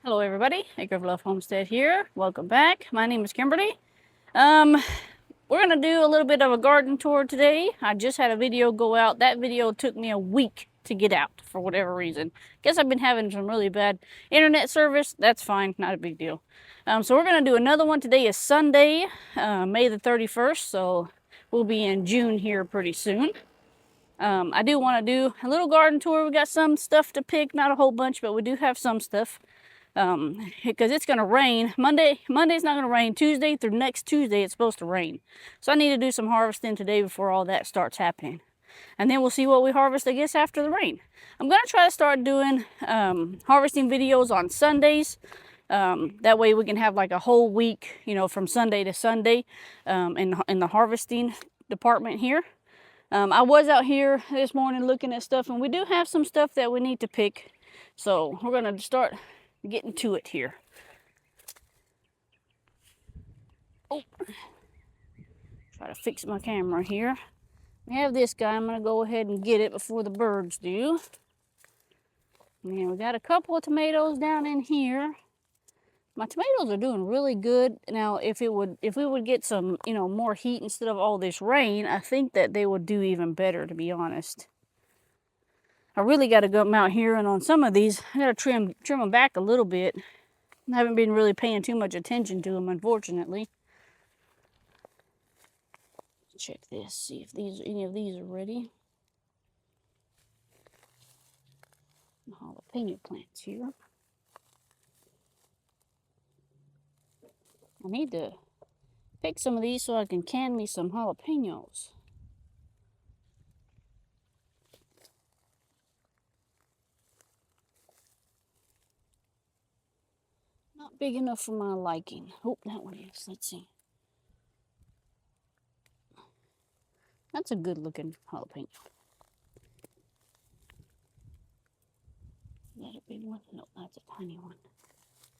Hello everybody, Acre of Love Homestead here. Welcome back. My name is Kimberly. We're gonna do a little bit of a garden tour today. I just had a video go out. That video took me a week to get out for whatever reason. Guess I've been having some really bad internet service. That's fine, not a big deal. So we're gonna do another one. Today is Sunday, May the 31st, so we'll be in June here pretty soon. I do want to do a little garden tour. We got some stuff to pick, not a whole bunch, but we do have some stuff. Because it's going to rain. Monday's not going to rain. Tuesday through next Tuesday it's supposed to rain. So I need to do some harvesting today before all that starts happening. And then we'll see what we harvest, I guess, after the rain. I'm going to try to start doing harvesting videos on Sundays. That way we can have like a whole week, you know, from Sunday to Sunday in the harvesting department here. I was out here this morning looking at stuff, and we do have some stuff that we need to pick. So we're going to start getting to it here. Oh, try to fix my camera here. We have this guy. I'm going to go ahead and get it before the birds do. And we got a couple of tomatoes down in here. My tomatoes are doing really good. Now, if we would get some, you know, more heat instead of all this rain, I think that they would do even better, to be honest. I really got to go out here, and on some of these, I got to trim them back a little bit. I haven't been really paying too much attention to them, unfortunately. Check this, see if any of these are ready. Jalapeno plants here. I need to pick some of these so I can can me some jalapenos. Not big enough for my liking. Oh, that one is. Let's see. That's a good looking jalapeno. Is that a big one? No, that's a tiny one.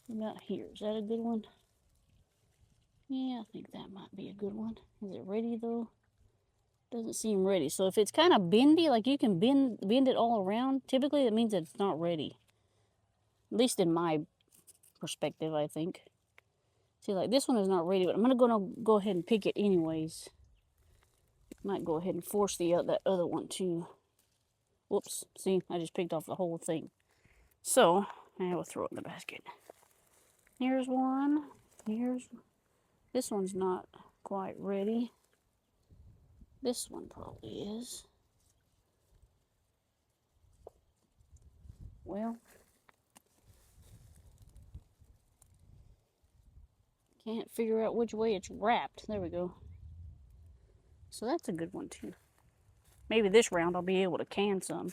What about here? Is that a good one? Yeah, I think that might be a good one. Is it ready though? Doesn't seem ready. So if it's kind of bendy, like you can bend it all around, typically that means that it's not ready. At least in my perspective, I think. See, like this one is not ready, but I'm gonna go ahead and pick it anyways. Might go ahead and force that other one too. Whoops! See, I just picked off the whole thing. So I will throw it in the basket. Here's one. This one's not quite ready. This one probably is. Well, can't figure out which way it's wrapped. There we go. So that's a good one too. Maybe this round I'll be able to can some.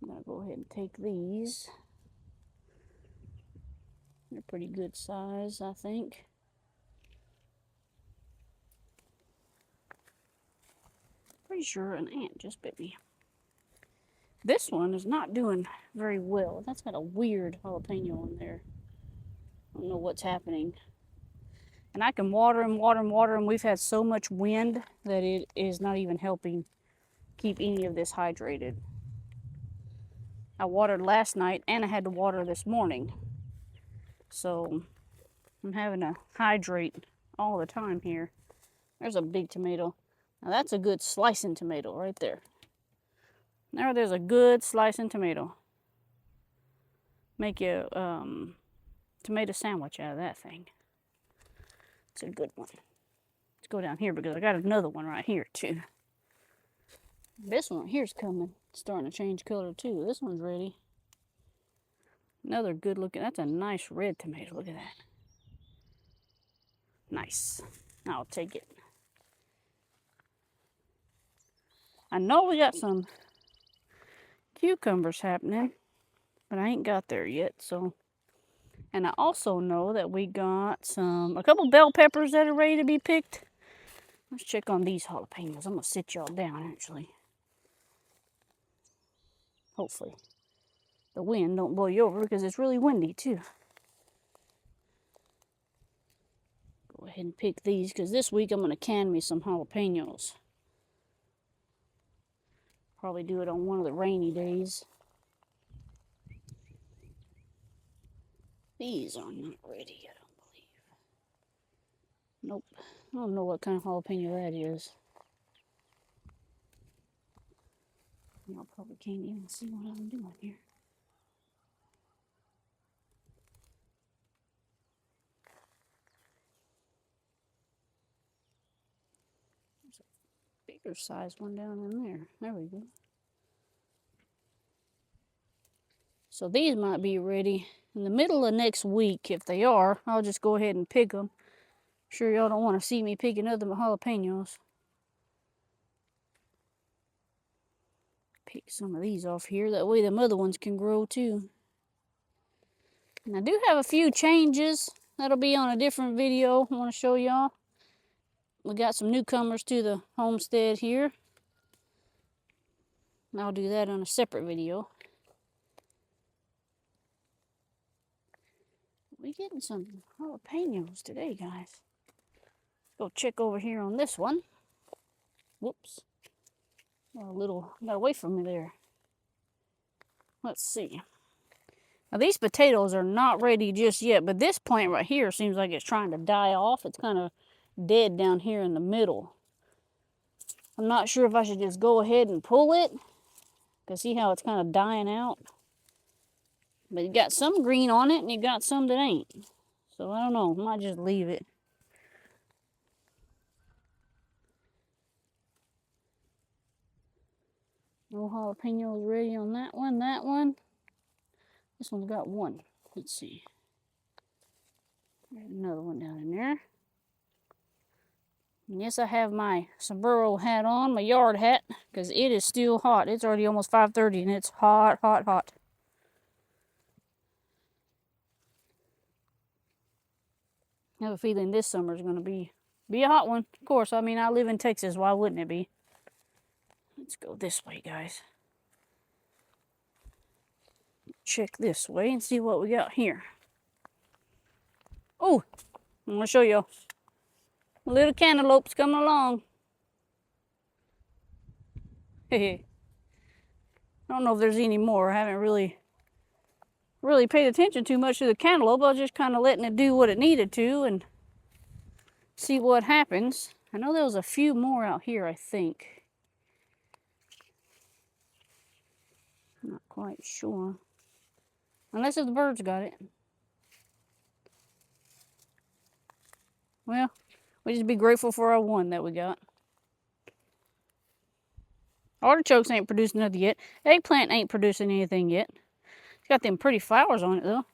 I'm gonna go ahead and take these. They're pretty good size, I think. Pretty sure an ant just bit me. This one is not doing very well. That's got a weird jalapeno in there. I don't know what's happening. And I can water them. We've had so much wind that it is not even helping keep any of this hydrated. I watered last night and I had to water this morning. So I'm having to hydrate all the time here. There's a big tomato. Now that's a good slicing tomato right there. There's a good slicing tomato. Make you tomato sandwich out of that thing. It's a good one. Let's go down here because I got another one right here too. This one here's coming. It's starting to change color too. This one's ready. Another good looking, that's a nice red tomato. Look at that. Nice. I'll take it. I know we got some cucumbers happening, but I ain't got there yet, so. And I also know that we got a couple bell peppers that are ready to be picked. Let's check on these jalapenos. I'm gonna sit y'all down actually. Hopefully the wind don't blow you over because it's really windy too. Go ahead and pick these because this week I'm gonna can me some jalapenos. Probably do it on one of the rainy days. These are not ready, I don't believe. Nope. I don't know what kind of jalapeno that is. Y'all probably can't even see what I'm doing here. There's a bigger size one down in there. There we go. So these might be ready in the middle of next week. If they are, I'll just go ahead and pick them. Sure y'all don't want to see me picking other jalapenos. Pick some of these off here. That way them other ones can grow too. And I do have a few changes. That'll be on a different video I want to show y'all. We got some newcomers to the homestead here. I'll do that on a separate video. We're getting some jalapenos today, guys. Let's go check over here on this one. Whoops. Got away from me there. Let's see. Now these potatoes are not ready just yet, but this plant right here seems like it's trying to die off. It's kind of dead down here in the middle. I'm not sure if I should just go ahead and pull it, because see how it's kind of dying out? But you got some green on it and you got some that ain't. So I don't know, I might just leave it. No jalapenos ready on that one, that one. This one's got one. Let's see. There's another one down in there. And yes, I have my sombrero hat on, my yard hat, because it is still hot. It's already almost 5:30 and it's hot, hot, hot. I have a feeling this summer is going to be a hot one. Of course, I mean, I live in Texas. Why wouldn't it be? Let's go this way, guys. Check this way and see what we got here. Oh, I'm going to show you. Little cantaloupes coming along. Hey, I don't know if there's any more. I haven't really paid attention too much to the cantaloupe. I was just kind of letting it do what it needed to and see what happens. I know there was a few more out here, I think. Not quite sure. Unless if the birds got it. Well, we just be grateful for our one that we got. Artichokes ain't producing nothing yet. Eggplant ain't producing anything yet. It's got them pretty flowers on it though.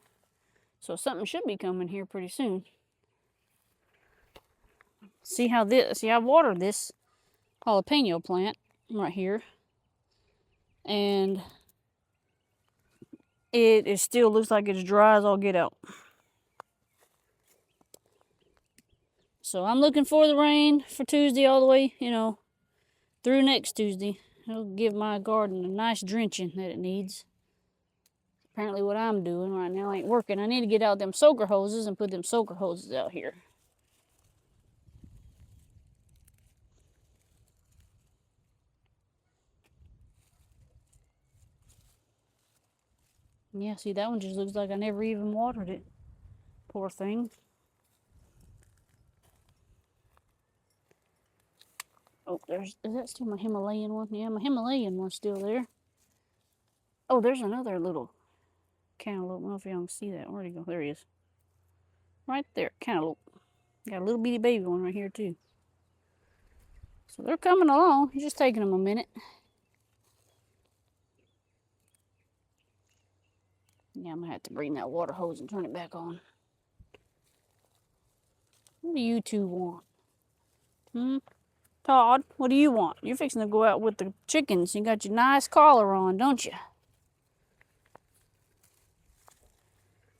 So something should be coming here pretty soon. See I watered this jalapeno plant right here. And it still looks like it's dry as all get out. So I'm looking for the rain for Tuesday all the way, through next Tuesday. It'll give my garden a nice drenching that it needs. Apparently what I'm doing right now ain't working. I need to get out them soaker hoses and put them soaker hoses out here. Yeah, see, that one just looks like I never even watered it. Poor thing. Oh, is that still my Himalayan one? Yeah, my Himalayan one's still there. Oh, there's another little cantaloupe. I don't know if y'all can see that. Where'd he go? There he is. Right there, cantaloupe. Got a little bitty baby one right here too. So they're coming along. It's just taking them a minute. Yeah, I'm gonna have to bring that water hose and turn it back on. What do you two want? Todd, what do you want? You're fixing to go out with the chickens. You got your nice collar on, don't you?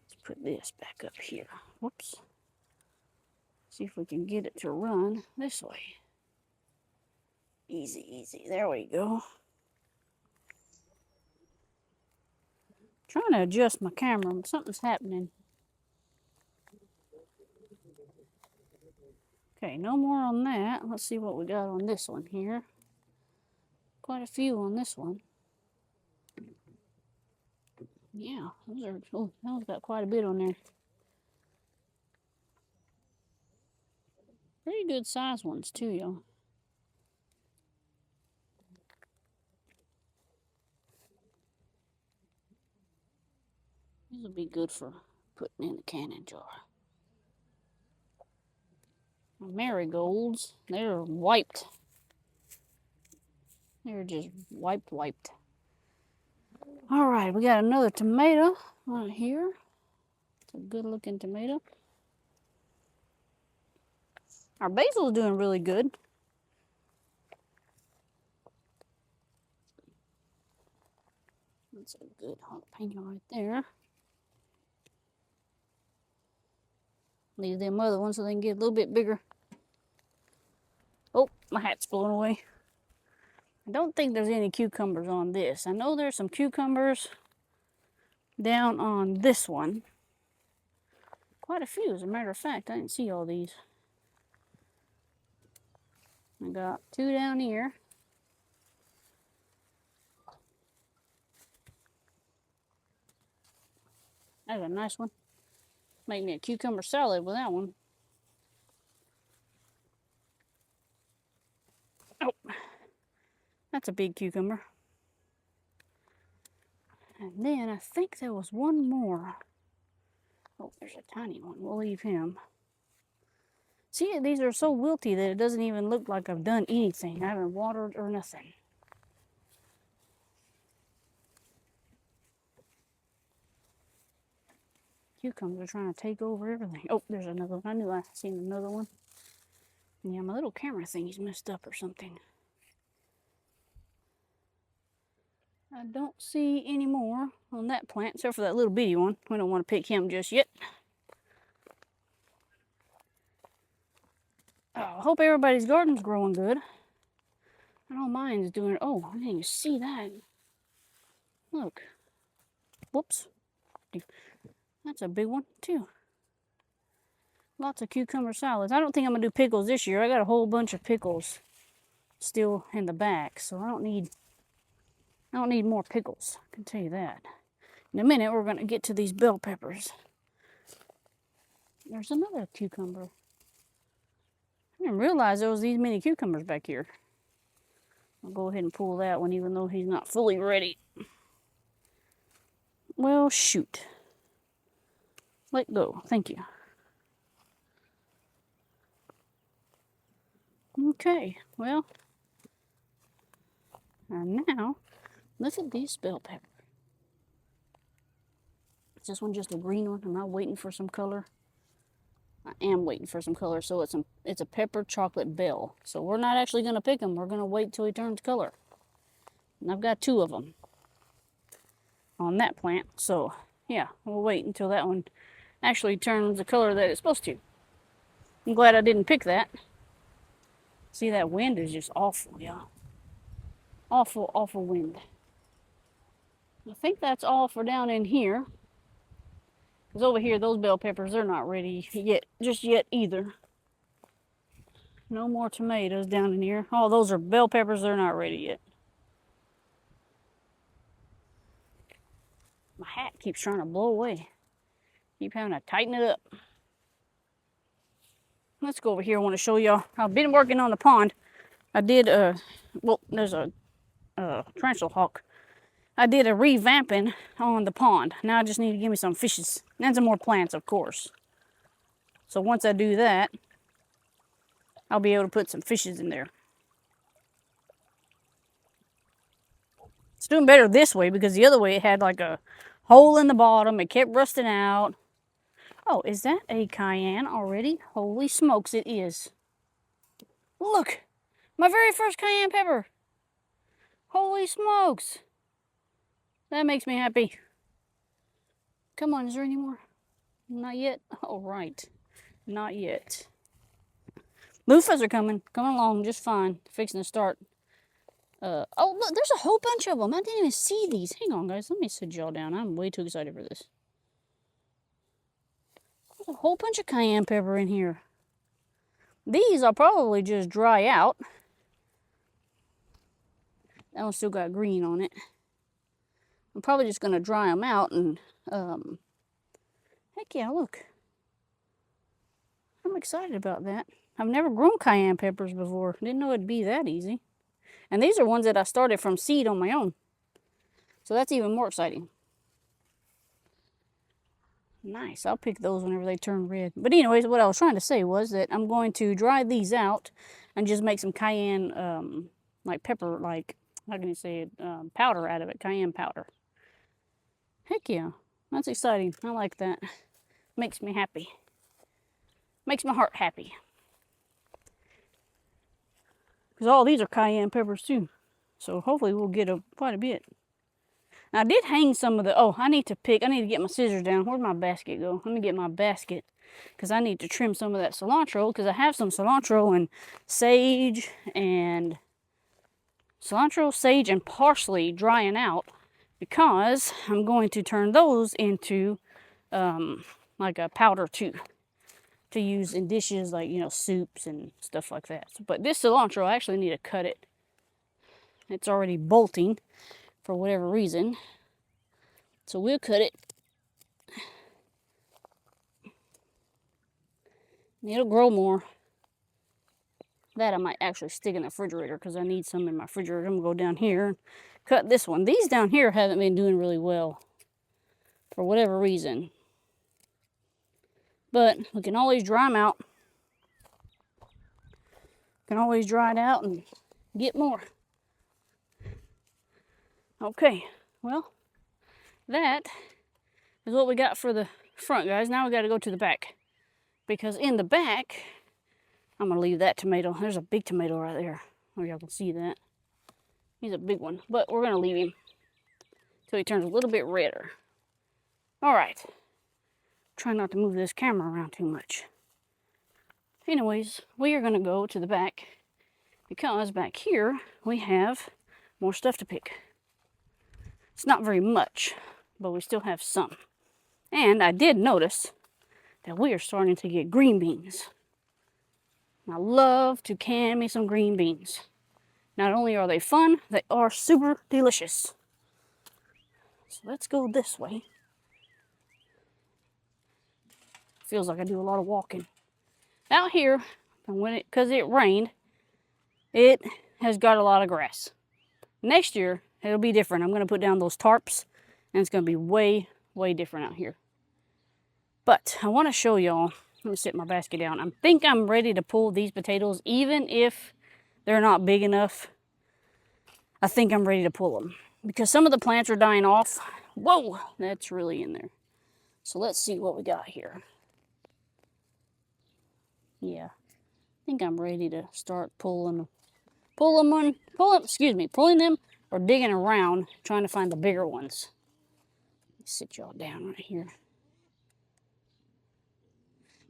Let's put this back up here. Whoops. See if we can get it to run this way. Easy, easy. There we go. Trying to adjust my camera, but something's happening. Okay, no more on that. Let's see what we got on this one here. Quite a few on this one. Yeah, that one's got quite a bit on there. Pretty good size ones too, y'all. These will be good for putting in the canning jar. Marigolds, they're wiped. They're just wiped. All right, we got another tomato right here. It's a good looking tomato. Our basil is doing really good. That's a good jalapeno right there. Leave them other ones so they can get a little bit bigger. Oh, my hat's blown away. I don't think there's any cucumbers on this. I know there's some cucumbers down on this one. Quite a few, as a matter of fact. I didn't see all these. I got 2 down here. That's a nice one. Make me a cucumber salad with that one. Oh, that's a big cucumber. And then I think there was one more. Oh, there's a tiny one. We'll leave him. See, these are so wilty that it doesn't even look like I've done anything. I haven't watered or nothing. Cucumbers are trying to take over everything. Oh, there's another one. I knew I seen another one. Yeah, my little camera thingy's messed up or something. I don't see any more on that plant, except for that little bitty one. We don't want to pick him just yet. Oh, I hope everybody's garden's growing good. I know mine's doing. Oh, I didn't even see that. Look. Whoops. That's a big one, too. Lots of cucumber salads. I don't think I'm going to do pickles this year. I got a whole bunch of pickles still in the back, so I don't need more pickles. I can tell you that. In a minute, we're going to get to these bell peppers. There's another cucumber. I didn't realize there was these many cucumbers back here. I'll go ahead and pull that one, even though he's not fully ready. Well, shoot. Let go. Thank you. Okay, well. And now, look at these bell peppers. Is this one just a green one? Am I waiting for some color? I am waiting for some color, so it's a pepper chocolate bell. So we're not actually going to pick them. We're going to wait till he turns color. And I've got 2 of them on that plant. So, yeah, we'll wait until that one actually turns the color that it's supposed to. I'm glad I didn't pick that. See, that wind is just awful, y'all. Awful, awful wind. I think that's all for down in here. Because over here, those bell peppers, they're not ready yet, just yet either. No more tomatoes down in here. Oh, those are bell peppers, they're not ready yet. My hat keeps trying to blow away. Keep having to tighten it up. Let's go over here. I want to show y'all. I've been working on the pond. I did, well, there's a tarantula hawk. I did a revamping on the pond. Now I just need to give me some fishes. And some more plants, of course. So once I do that, I'll be able to put some fishes in there. It's doing better this way because the other way it had like a hole in the bottom. It kept rusting out. Oh, is that a cayenne already? Holy smokes, it is. Look, my very first cayenne pepper. Holy smokes. That makes me happy. Come on, is there any more? Not yet? All right. Not yet. Loofahs are coming along just fine. Fixing to start. Oh, look, there's a whole bunch of them. I didn't even see these. Hang on, guys. Let me sit y'all down. I'm way too excited for this. There's a whole bunch of cayenne pepper in here. These I'll probably just dry out. That one still got green on it. I'm probably just going to dry them out and, heck yeah, look. I'm excited about that. I've never grown cayenne peppers before. Didn't know it'd be that easy. And these are ones that I started from seed on my own. So that's even more exciting. Nice. I'll pick those whenever they turn red. But anyways, what I was trying to say was that I'm going to dry these out and just make some cayenne, like pepper, like, how can you say it, powder out of it, cayenne powder. Heck yeah. That's exciting. I like that. Makes me happy. Makes my heart happy. Because all these are cayenne peppers too. So hopefully we'll get quite a bit. Now I did hang some of the, oh, I need to get my scissors down. Where'd my basket go? Let me get my basket. Because I need to trim some of that cilantro. Because I have some cilantro and sage and parsley drying out. Because I'm going to turn those into like a powder too. To use in dishes like, you know, soups and stuff like that. But this cilantro, I actually need to cut it. It's already bolting for whatever reason. So we'll cut it. It'll grow more. That I might actually stick in the refrigerator because I need some in my refrigerator. I'm going to go down here and cut this one. These down here haven't been doing really well for whatever reason. But we can always dry them out. Can always dry it out and get more. Okay, well, that is what we got for the front, guys. Now we got to go to the back. Because in the back, I'm going to leave that tomato. There's a big tomato right there. Oh, y'all can see that. He's a big one. But we're going to leave him until he turns a little bit redder. All right. Try not to move this camera around too much. Anyways, we are going to go to the back because back here we have more stuff to pick. It's not very much, but we still have some. And I did notice that we are starting to get green beans. I love to can me some green beans. Not only are they fun, they are super delicious. So let's go this way. Feels like I do a lot of walking. Out here, because it rained, it has got a lot of grass. Next year, it'll be different. I'm going to put down those tarps, and it's going to be way, way different out here. But I want to show y'all. Let me sit my basket down. I think I'm ready to pull these potatoes, even if they're not big enough. I think I'm ready to pull them because some of the plants are dying off. Whoa, that's really in there. So let's see what we got here. Yeah, I think I'm ready to start pulling them or digging around trying to find the bigger ones. Let me sit y'all down right here.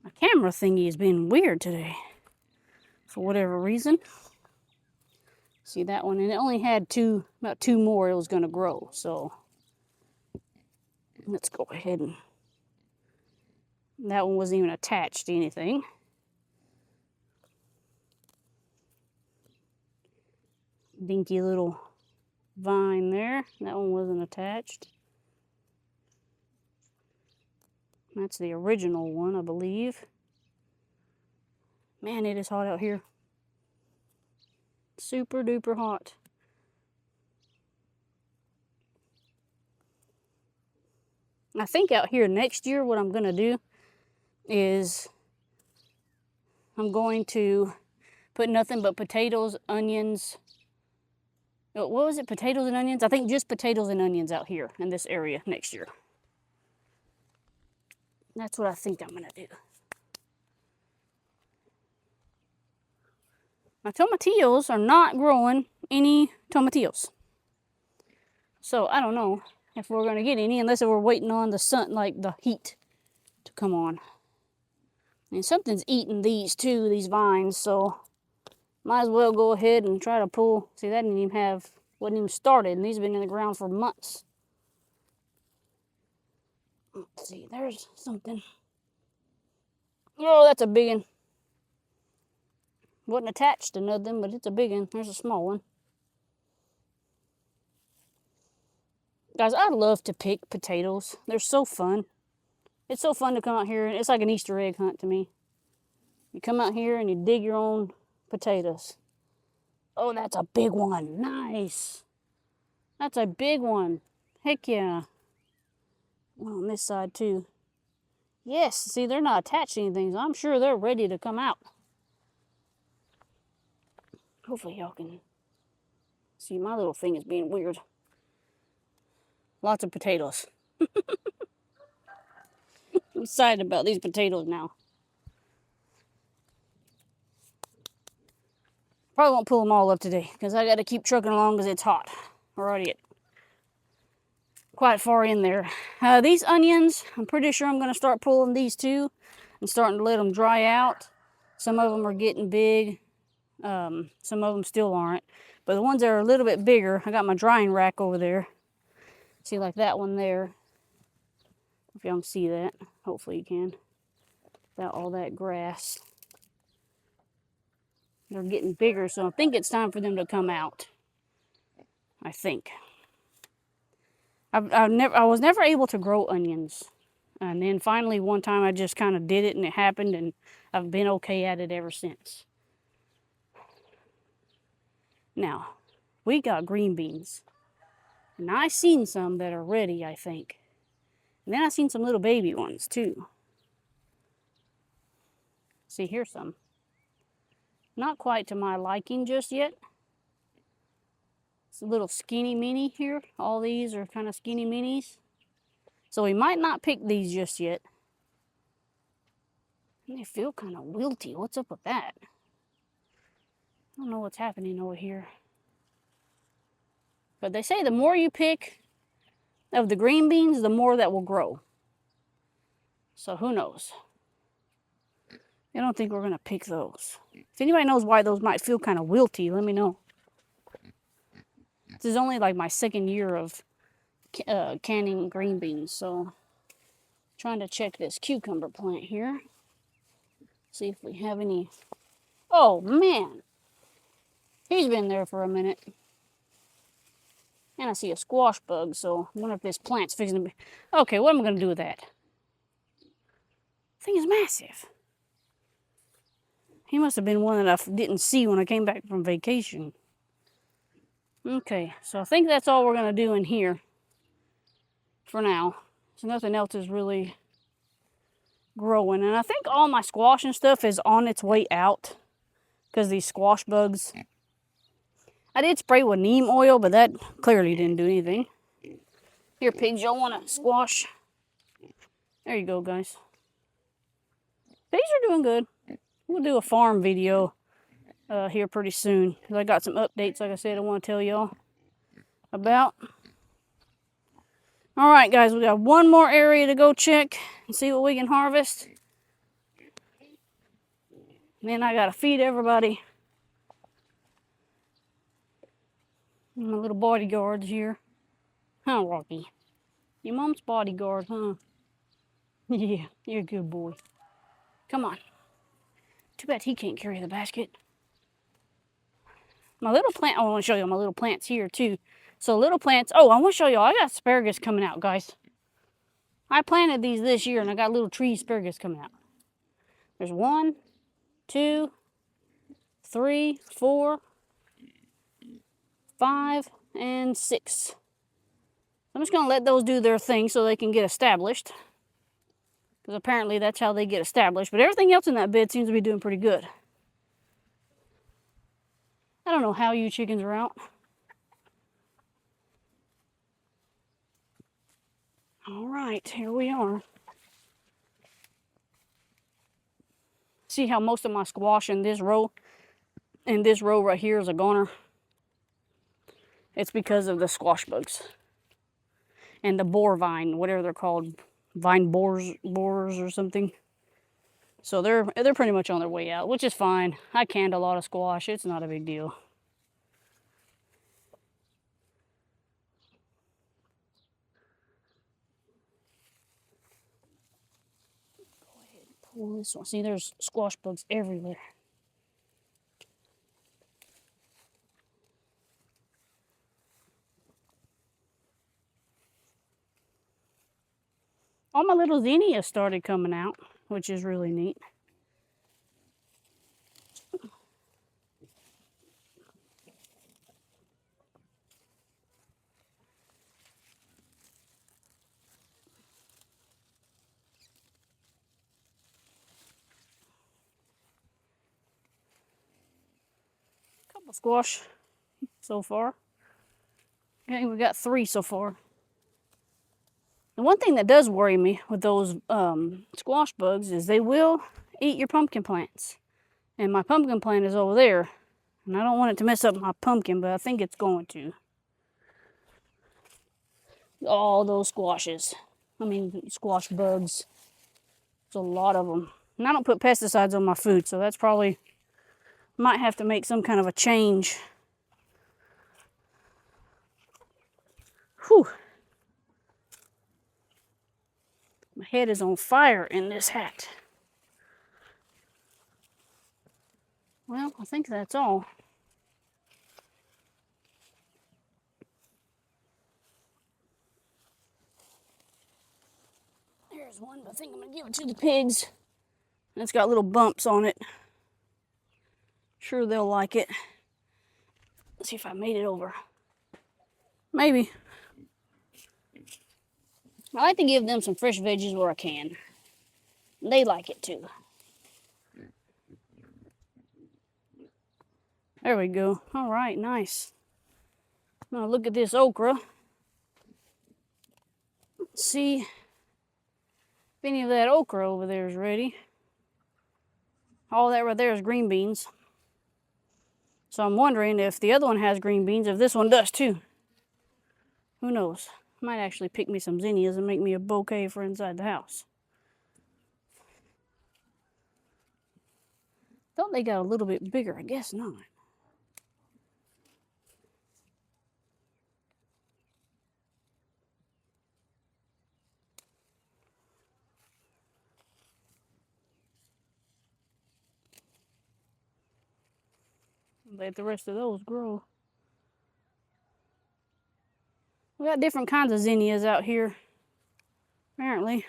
My camera thingy has been weird today for whatever reason. See that one? And it only had about two more it was going to grow. So let's go ahead and... That one wasn't even attached to anything. Dinky little vine there. That one wasn't attached. That's the original one, I believe. Man, it is hot out here. Super duper hot. I think out here next year what I'm going to do is I'm going to put nothing but potatoes, onions. What was it? Potatoes and onions? I think just potatoes and onions out here in this area next year. That's what I think I'm going to do. My tomatillos are not growing any tomatillos. So I don't know if we're going to get any unless we're waiting on the sun, like the heat to come on. And something's eating these too, these vines, so might as well go ahead and try to pull. See, that wasn't even started, and these have been in the ground for months. Let's see, there's something. Oh, that's a big one. Wasn't attached to nothing, but it's a big one. There's a small one. Guys, I love to pick potatoes. They're so fun. It's so fun to come out here. It's like an Easter egg hunt to me. You come out here and you dig your own potatoes. Oh, that's a big one. Nice. That's a big one. Heck yeah. One on this side too. Yes, see, they're not attached to anything, so I'm sure they're ready to come out. Hopefully y'all can see. My little thing is being weird. Lots of potatoes. I'm excited about these potatoes now. Probably won't pull them all up today because I got to keep trucking along because it's hot. We're already quite far in there. These onions, I'm pretty sure I'm going to start pulling these too and starting to let them dry out. Some of them are getting big. Some of them still aren't. But the ones that are a little bit bigger, I got my drying rack over there. See, like that one there. If y'all can see that. Hopefully you can. Without all that grass. They're getting bigger, so I think it's time for them to come out. I think. I was never able to grow onions. And then finally one time I just kind of did it and it happened, and I've been okay at it ever since. Now, we got green beans. And I seen some that are ready, I think. And then I seen some little baby ones too. See, here's some. Not quite to my liking just yet. It's a little skinny mini here. All these are kind of skinny minis. So we might not pick these just yet. And they feel kind of wilty. What's up with that? I don't know what's happening over here. But they say the more you pick of the green beans, the more that will grow. So who knows? I don't think we're going to pick those. If anybody knows why those might feel kind of wilty, let me know. This is only like my second year of canning green beans, so trying to check this cucumber plant here. See if we have any. Oh man, he's been there for a minute. And I see a squash bug, so I wonder if this plant's fixing to be. Okay, what am I going to do with that? Thing is massive. He must have been one that I didn't see when I came back from vacation. Okay, so I think that's all we're going to do in here for now. So nothing else is really growing. And I think all my squash and stuff is on its way out because these squash bugs. I did spray with neem oil, but that clearly didn't do anything. Here, pigs, y'all want a squash? There you go, guys. These are doing good. We'll do a farm video here pretty soon. Because I got some updates, like I said, I want to tell y'all about. All right, guys, we got one more area to go check and see what we can harvest. And then I got to feed everybody. My little bodyguards here. Huh, Rocky? Your mom's bodyguard, huh? Yeah, you're a good boy. Come on. Too bad he can't carry the basket. My little plant, I want to show you my little plants here too. So little plants, oh, I want to show y'all, I got asparagus coming out, guys. I planted these this year and I got little tree asparagus coming out. There's 1, 2, 3, 4, 5, and 6. I'm just going to let those do their thing so they can get established. Because apparently that's how they get established. But everything else in that bed seems to be doing pretty good. I don't know how you chickens are out. All right, here we are. See how most of my squash in this row right here is a goner? It's because of the squash bugs. And the boar vine, whatever they're called, vine borers or something. So they're pretty much on their way out, which is fine. I canned a lot of squash. It's not a big deal. Go ahead and pull this one. See, there's squash bugs everywhere. All my little zinnias started coming out, which is really neat. squash so far. Okay, we got 3 so far. The one thing that does worry me with those squash bugs is they will eat your pumpkin plants. And my pumpkin plant is over there. And I don't want it to mess up my pumpkin, but I think it's going to. All those squashes. I mean, squash bugs. There's a lot of them. And I don't put pesticides on my food, so that's probably... might have to make some kind of a change. Whew. My head is on fire in this hat. Well, I think that's all. There's one, but I think I'm going to give it to the pigs. And it's got little bumps on it. Sure they'll like it. Let's see if I made it over. Maybe. I like to give them some fresh veggies where I can. They like it too. There we go. All right, nice. Now look at this okra. Let's see if any of that okra over there is ready. All that right there is green beans. So I'm wondering if the other one has green beans, if this one does too. Who knows? Might actually pick me some zinnias and make me a bouquet for inside the house. Thought they got a little bit bigger, I guess not. Let the rest of those grow. We got different kinds of zinnias out here, apparently.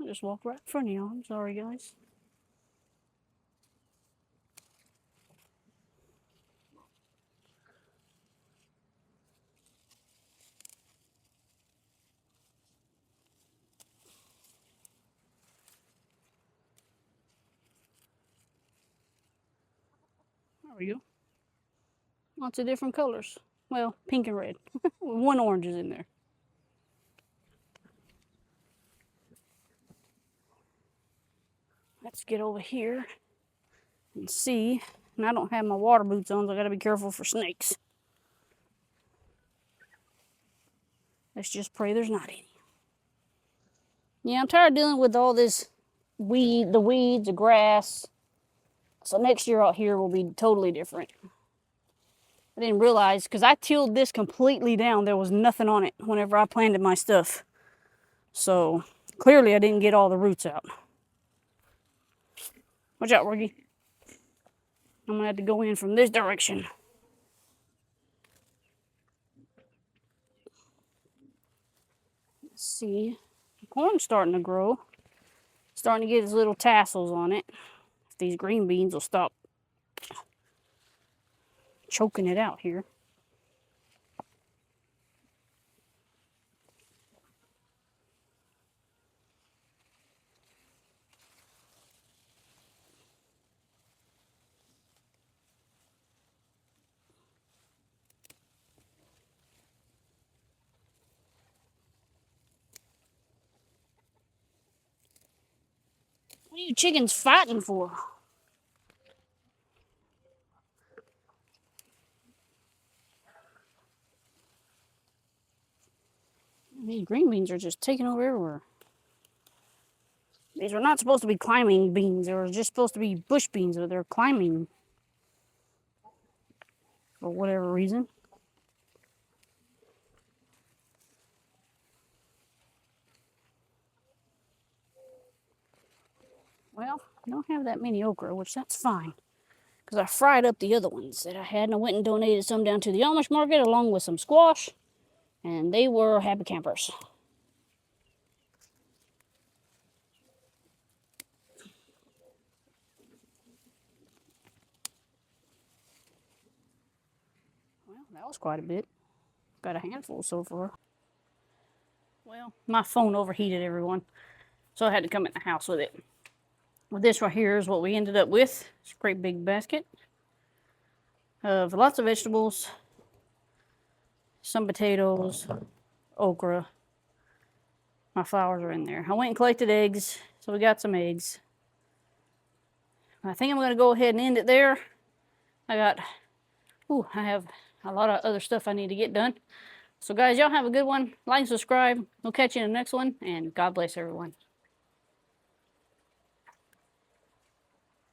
I just walked right in front of y'all. I'm sorry, guys. There we go. Lots of different colors. Well, pink and red. One orange is in there. Let's get over here and see. And I don't have my water boots on, so I gotta be careful for snakes. Let's just pray there's not any. Yeah, I'm tired of dealing with all this the weeds, the grass. So next year out here will be totally different. I didn't realize, because I tilled this completely down. There was nothing on it whenever I planted my stuff. So clearly I didn't get all the roots out. Watch out, Rookie. I'm going to have to go in from this direction. Let's see. The corn's starting to grow. Starting to get its little tassels on it. If these green beans will stop choking it out here. What are you chickens fighting for? These green beans are just taking over everywhere. These are not supposed to be climbing beans. They were just supposed to be bush beans, but they're climbing for whatever reason. Well, I don't have that many okra, which that's fine. Because I fried up the other ones that I had, and I went and donated some down to the Amish market along with some squash. And they were happy campers. Well, that was quite a bit. Got a handful so far. Well, my phone overheated, everyone. So I had to come in the house with it. Well, this right here is what we ended up with. It's a great big basket of lots of vegetables, some potatoes, okra. My flowers are in there. I went and collected eggs, so we got some eggs. I think I'm going to go ahead and end it there. I have a lot of other stuff I need to get done. So guys, y'all have a good one. Like and subscribe. We'll catch you in the next one, and God bless everyone.